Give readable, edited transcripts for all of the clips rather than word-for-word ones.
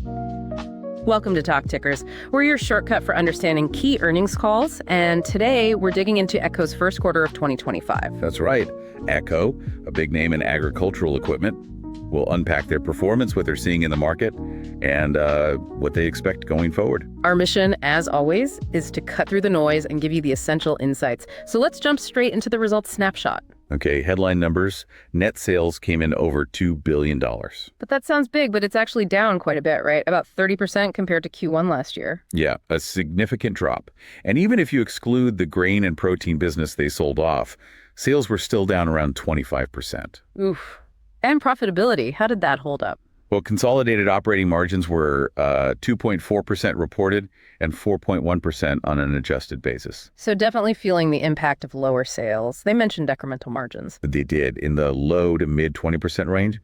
Welcome to Talk Tickers. We're your shortcut for understanding key earnings calls, and today we're digging into AGCO's first quarter of 2025. That's right. AGCO, a big name in agricultural equipment, will unpack their performance, what they're seeing in the market, and what they expect going forward. Our mission, as always, is to cut through the noise and give you the essential insights. So let's jump straight into the results snapshot. Okay, headline numbers. Net sales came in over $2 billion. But that sounds big, but it's actually down quite a bit, right? About 30% compared to Q1 last year. Yeah, a significant drop. And even if you exclude the grain and protein business they sold off, sales were still down around 25%. Oof. And profitability, how did that hold up? Well, consolidated operating margins were 2.4% reported and 4.1% on an adjusted basis. So definitely feeling the impact of lower sales. They mentioned decremental margins. They did, in the low to mid 20% range,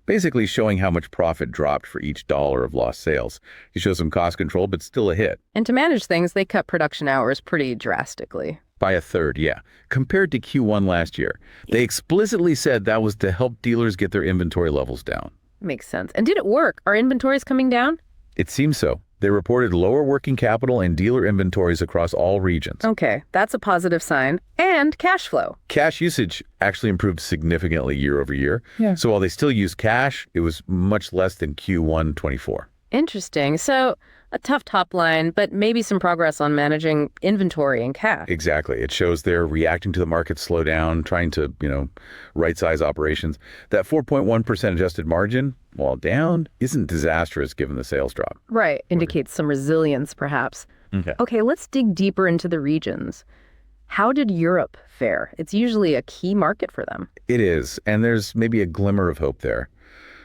basically showing how much profit dropped for each dollar of lost sales. You show some cost control, but still a hit. And to manage things, they cut production hours pretty drastically. By a third, yeah, compared to Q1 last year. They explicitly said that was to help dealers get their inventory levels down. Makes sense. And did it work? Are inventories coming down? It seems so. They reported lower working capital and dealer inventories across all regions. Okay, that's a positive sign. And cash flow. Cash usage actually improved significantly year over year. Yeah. So while they still use cash, it was much less than Q1 24. Interesting. So a tough top line, but maybe some progress on managing inventory and cash. Exactly. It shows they're reacting to the market slowdown, trying to, right-size operations. That 4.1% adjusted margin, while down, isn't disastrous given the sales drop. Right. Indicates some resilience, perhaps. Okay, let's dig deeper into the regions. How did Europe fare? It's usually a key market for them. It is, and there's maybe a glimmer of hope there.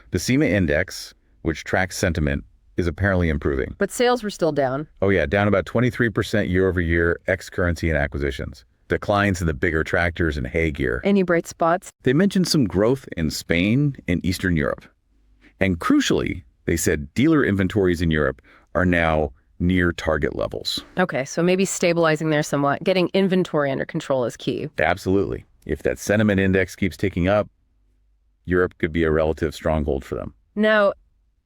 The CEMA index, which tracks sentiment, is apparently improving. But sales were still down. Oh yeah, down about 23% year over year, ex-currency and acquisitions. Declines in the bigger tractors and hay gear. Any bright spots? They mentioned some growth in Spain and Eastern Europe. And crucially, they said dealer inventories in Europe are now near target levels. Okay, so maybe stabilizing there somewhat. Getting inventory under control is key. Absolutely. If that sentiment index keeps ticking up, Europe could be a relative stronghold for them. Now,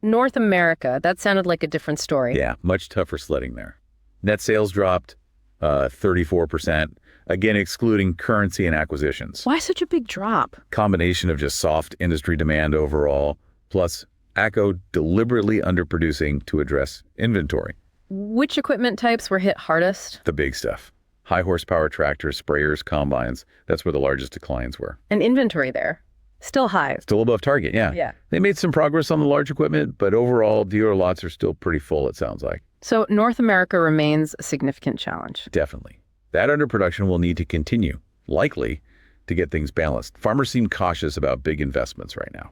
North America, that sounded like a different story. Yeah, much tougher sledding there. Net sales dropped 34%, again excluding currency and acquisitions. Why such a big drop? Combination of just soft industry demand overall, plus AGCO deliberately underproducing to address inventory. Which equipment types were hit hardest? The big stuff. High horsepower tractors, sprayers, combines. That's where the largest declines were. And inventory there? Still high. Still above target, yeah. Yeah. They made some progress on the large equipment, but overall, dealer lots are still pretty full, it sounds like. So North America remains a significant challenge. Definitely. That underproduction will need to continue, likely, to get things balanced. Farmers seem cautious about big investments right now.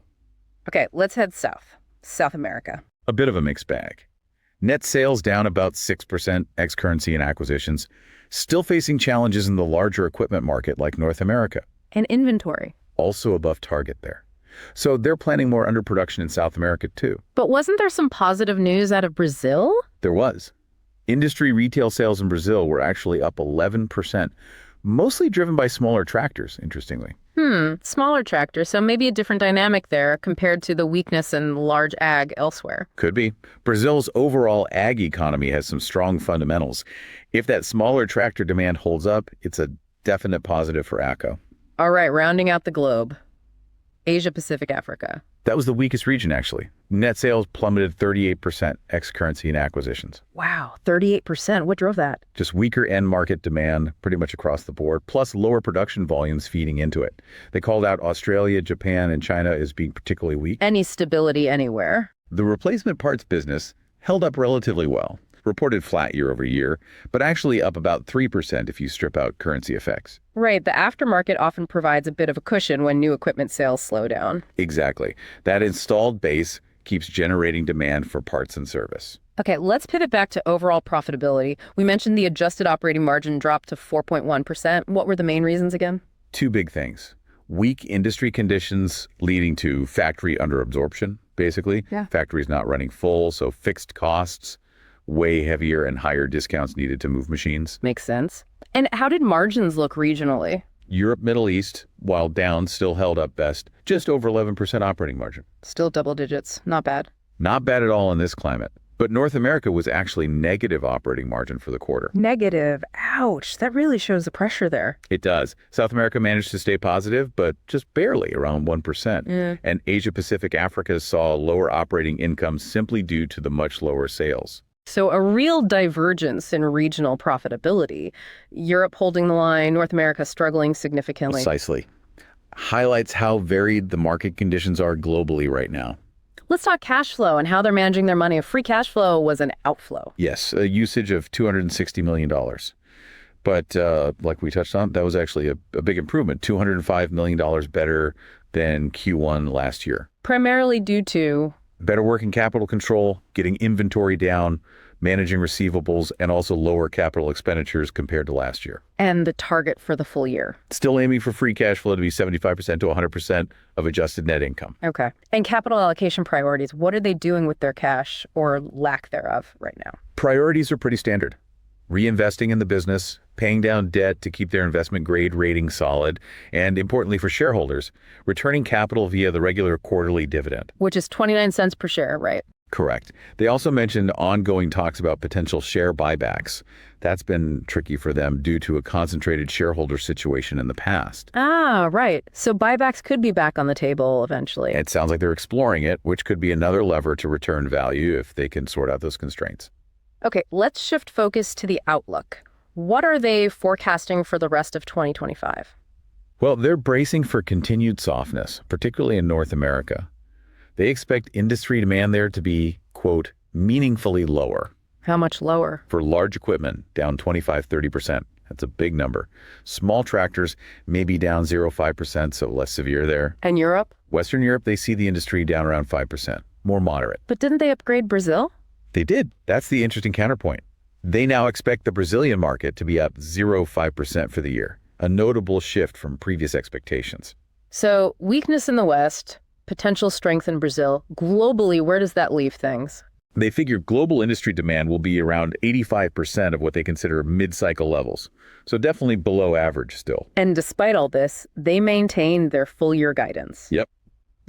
Okay, let's head south. South America. A bit of a mixed bag. Net sales down about 6%, ex-currency and acquisitions, still facing challenges in the larger equipment market like North America. And inventory. Also above target there. So they're planning more underproduction in South America too. But wasn't there some positive news out of Brazil? There was. Industry retail sales in Brazil were actually up 11%, mostly driven by smaller tractors, interestingly. Smaller tractors, so maybe a different dynamic there compared to the weakness in large ag elsewhere. Could be. Brazil's overall ag economy has some strong fundamentals. If that smaller tractor demand holds up, it's a definite positive for AGCO. All right, rounding out the globe. Asia, Pacific, Africa. That was the weakest region, actually. Net sales plummeted 38%, ex-currency and acquisitions. Wow, 38%. What drove that? Just weaker end market demand pretty much across the board, plus lower production volumes feeding into it. They called out Australia, Japan, and China as being particularly weak. Any stability anywhere? The replacement parts business held up relatively well. Reported flat year over year, but actually up about 3% if you strip out currency effects. Right, the aftermarket often provides a bit of a cushion when new equipment sales slow down. Exactly. That installed base keeps generating demand for parts and service. Okay, let's pivot back to overall profitability. We mentioned the adjusted operating margin dropped to 4.1%. What were the main reasons again? Two big things. Weak industry conditions leading to factory underabsorption, basically. Yeah. Factories not running full, so fixed costs, way heavier and higher discounts needed to move machines. Makes sense. And how did margins look regionally? Europe, Middle East, while down, still held up best, just over 11% operating margin. Still double digits, not bad. Not bad at all in this climate. But North America was actually negative operating margin for the quarter. Negative. Ouch. That really shows the pressure there. It does. South America managed to stay positive, but just barely, around 1%. And Asia Pacific Africa saw lower operating income simply due to the much lower sales. So a real divergence in regional profitability. Europe holding the line, North America struggling significantly. Precisely. Highlights how varied the market conditions are globally right now. Let's talk cash flow and how they're managing their money. Free cash flow was an outflow. Yes, a usage of $260 million. But like we touched on, that was actually a big improvement, $205 million better than Q1 last year. Primarily due to better working capital control, getting inventory down, managing receivables, and also lower capital expenditures compared to last year. And the target for the full year. Still aiming for free cash flow to be 75% to 100% of adjusted net income. Okay. And capital allocation priorities, what are they doing with their cash or lack thereof right now? Priorities are pretty standard. Reinvesting in the business, paying down debt to keep their investment grade rating solid, and importantly for shareholders, returning capital via the regular quarterly dividend. Which is 29 cents per share, right? Correct. They also mentioned ongoing talks about potential share buybacks. That's been tricky for them due to a concentrated shareholder situation in the past. Ah, right. So buybacks could be back on the table eventually. It sounds like they're exploring it, which could be another lever to return value if they can sort out those constraints. Okay, let's shift focus to the outlook. What are they forecasting for the rest of 2025? Well, they're bracing for continued softness, particularly in North America. They expect industry demand there to be, quote, meaningfully lower. How much lower? For large equipment, down 25-30%. That's a big number. Small tractors may be down 0.5%, so less severe there. And Europe? Western Europe, they see the industry down around 5%, more moderate. But didn't they upgrade Brazil? They did. That's the interesting counterpoint. They now expect the Brazilian market to be up 0.5% for the year, a notable shift from previous expectations. So weakness in the West, potential strength in Brazil. Globally, where does that leave things? They figure global industry demand will be around 85% of what they consider mid-cycle levels. So definitely below average still. And despite all this, they maintain their full-year guidance. Yep.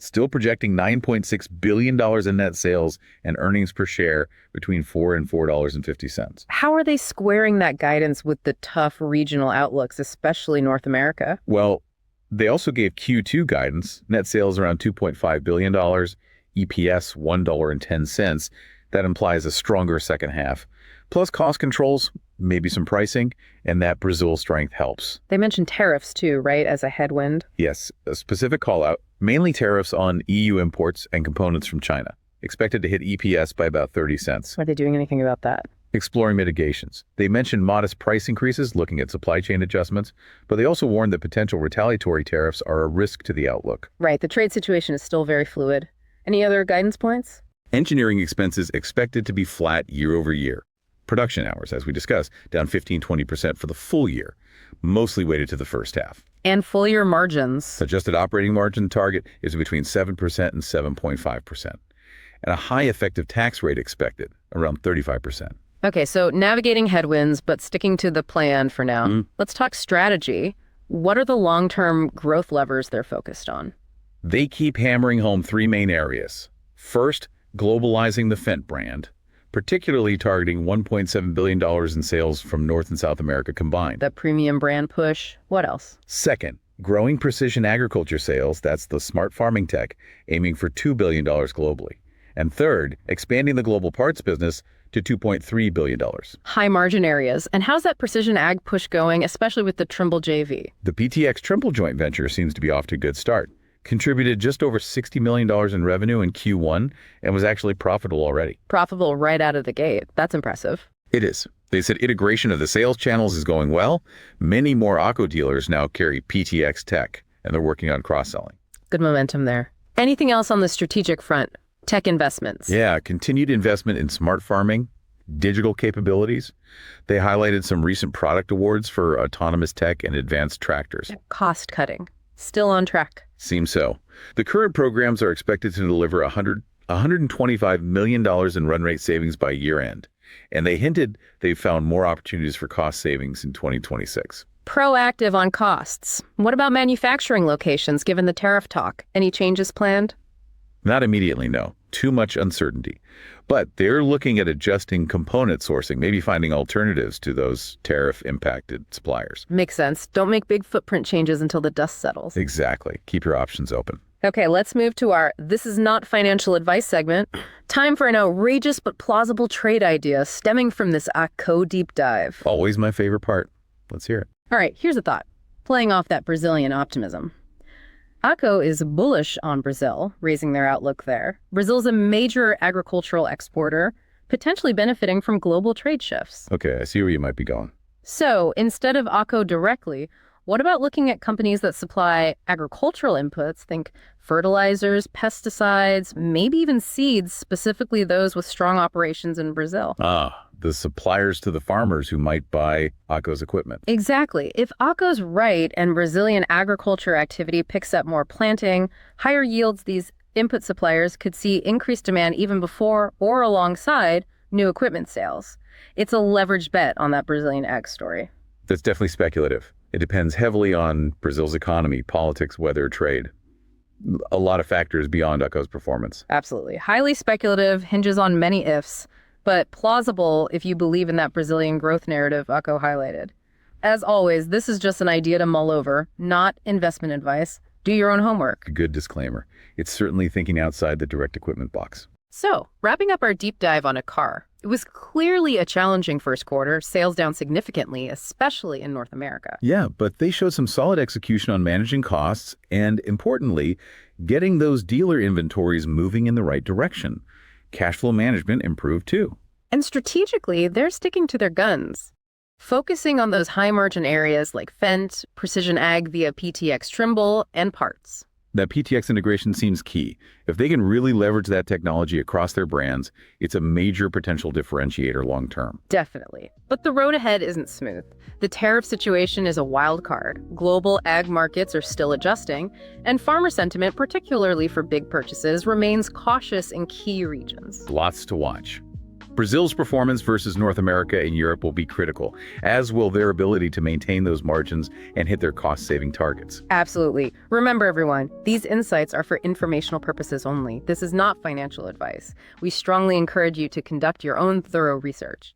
Still projecting $9.6 billion in net sales and earnings per share between $4 and $4.50. How are they squaring that guidance with the tough regional outlooks, especially North America? Well, they also gave Q2 guidance, net sales around $2.5 billion, EPS $1.10. That implies a stronger second half. Plus cost controls, maybe some pricing, and that Brazil strength helps. They mentioned tariffs too, right, as a headwind? Yes, a specific call out, mainly tariffs on EU imports and components from China, expected to hit EPS by about 30 cents. Are they doing anything about that? Exploring mitigations. They mentioned modest price increases, looking at supply chain adjustments, but they also warned that potential retaliatory tariffs are a risk to the outlook. Right, the trade situation is still very fluid. Any other guidance points? Engineering expenses expected to be flat year over year. Production hours, as we discussed, down 15-20% for the full year, mostly weighted to the first half. And full year margins. Adjusted operating margin target is between 7% and 7.5%. And a high effective tax rate expected, around 35%. Okay, so navigating headwinds, but sticking to the plan for now. Let's talk strategy. What are the long-term growth levers they're focused on? They keep hammering home three main areas. First, globalizing the Fendt brand, particularly targeting $1.7 billion in sales from North and South America combined. The premium brand push. What else? Second, growing precision agriculture sales, that's the smart farming tech, aiming for $2 billion globally. And third, expanding the global parts business to $2.3 billion. High margin areas. And how's that precision ag push going, especially with the Trimble JV? The PTx Trimble joint venture seems to be off to a good start. Contributed just over $60 million in revenue in Q1 and was actually profitable already. Profitable right out of the gate. That's impressive. It is. They said integration of the sales channels is going well. Many more AGCO dealers now carry PTx tech, and they're working on cross-selling. Good momentum there. Anything else on the strategic front? Tech investments. Yeah, continued investment in smart farming, digital capabilities. They highlighted some recent product awards for autonomous tech and advanced tractors. Cost cutting. Still on track. Seems so. The current programs are expected to deliver $125 million in run rate savings by year end. And they hinted they've found more opportunities for cost savings in 2026. Proactive on costs. What about manufacturing locations given the tariff talk? Any changes planned? Not immediately, no. Too much uncertainty. But they're looking at adjusting component sourcing, maybe finding alternatives to those tariff-impacted suppliers. Makes sense. Don't make big footprint changes until the dust settles. Exactly. Keep your options open. Okay, let's move to our This Is Not Financial Advice segment. Time for an outrageous but plausible trade idea stemming from this AGCO deep dive. Always my favorite part. Let's hear it. All right, here's a thought. Playing off that Brazilian optimism. AGCO is bullish on Brazil, raising their outlook there. Brazil's a major agricultural exporter, potentially benefiting from global trade shifts. Okay, I see where you might be going. So instead of AGCO directly, what about looking at companies that supply agricultural inputs, think fertilizers, pesticides, maybe even seeds, specifically those with strong operations in Brazil? The suppliers to the farmers who might buy AGCO's equipment. Exactly. If AGCO's right and Brazilian agriculture activity picks up more planting, higher yields, these input suppliers could see increased demand even before or alongside new equipment sales. It's a leveraged bet on that Brazilian ag story. That's definitely speculative. It depends heavily on Brazil's economy, politics, weather, trade. A lot of factors beyond AGCO's performance. Absolutely. Highly speculative, hinges on many ifs, but plausible if you believe in that Brazilian growth narrative AGCO highlighted. As always, this is just an idea to mull over, not investment advice. Do your own homework. Good disclaimer. It's certainly thinking outside the direct equipment box. So, wrapping up our deep dive on a car, it was clearly a challenging first quarter, sales down significantly, especially in North America. Yeah, but they showed some solid execution on managing costs and, importantly, getting those dealer inventories moving in the right direction. Cash flow management improved too. And strategically, they're sticking to their guns, focusing on those high-margin areas like Fendt, Precision Ag via PTx Trimble, and parts. That PTx integration seems key. If they can really leverage that technology across their brands, it's a major potential differentiator long term. Definitely. But the road ahead isn't smooth. The tariff situation is a wild card. Global ag markets are still adjusting, and farmer sentiment, particularly for big purchases, remains cautious in key regions. Lots to watch. Brazil's performance versus North America and Europe will be critical, as will their ability to maintain those margins and hit their cost-saving targets. Absolutely. Remember, everyone, these insights are for informational purposes only. This is not financial advice. We strongly encourage you to conduct your own thorough research.